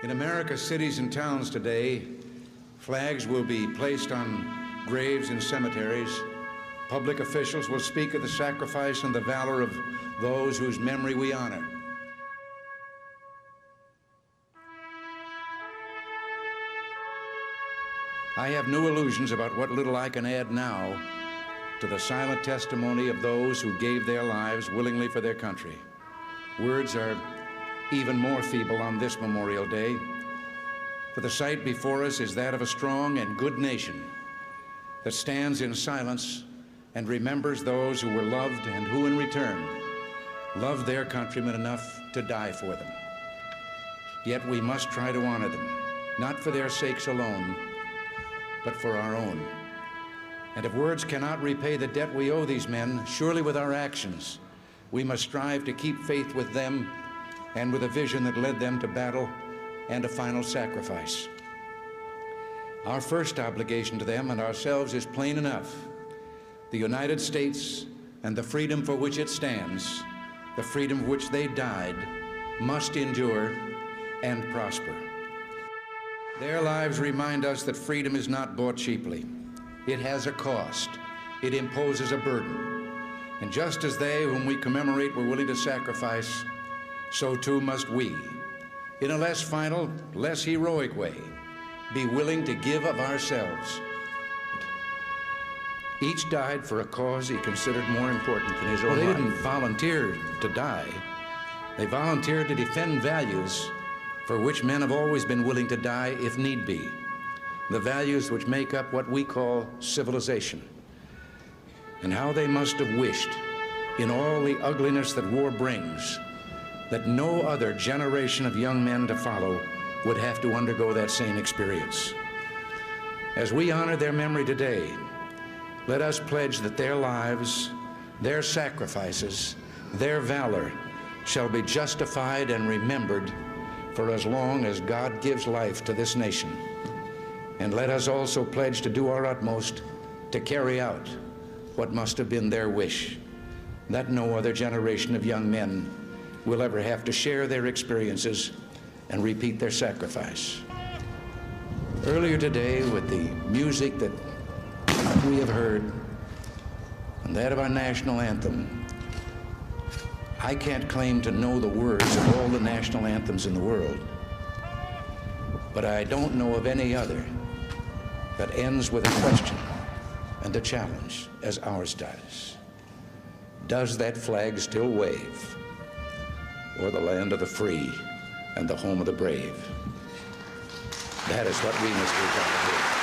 In America's cities and towns today, flags will be placed on graves in cemeteries. Public officials will speak of the sacrifice and the valor of those whose memory we honor. I have no illusions about what little I can add now to the silent testimony of those who gave their lives willingly for their country. Words are even more feeble on this Memorial Day, for the sight before us is that of a strong and good nation that stands in silence and remembers those who were loved and who, in return, loved their countrymen enough to die for them. Yet we must try to honor them, not for their sakes alone, but for our own. And if words cannot repay the debt we owe these men, surely with our actions, we must strive to keep faith with them and with a vision that led them to battle and a final sacrifice. Our first obligation to them and ourselves is plain enough. The United States and the freedom for which it stands, the freedom for which they died, must endure and prosper. Their lives remind us that freedom is not bought cheaply. It has a cost. It imposes a burden. And just as they whom we commemorate were willing to sacrifice, so too must we, in a less final, less heroic way, be willing to give of ourselves. Each died for a cause he considered more important than his own life. They didn't volunteer to die. They volunteered to defend values for which men have always been willing to die if need be, the values which make up what we call civilization. And how they must have wished, in all the ugliness that war brings, that no other generation of young men to follow would have to undergo that same experience. As we honor their memory today, let us pledge that their lives, their sacrifices, their valor shall be justified and remembered for as long as God gives life to this nation. And let us also pledge to do our utmost to carry out what must have been their wish, that no other generation of young men will ever have to share their experiences and repeat their sacrifice. Earlier today, with the music that we have heard and that of our national anthem, I can't claim to know the words of all the national anthems in the world, but I don't know of any other that ends with a question and a challenge as ours does. Does that flag still wave o'er the land of the free and the home of the brave? That is what we must do.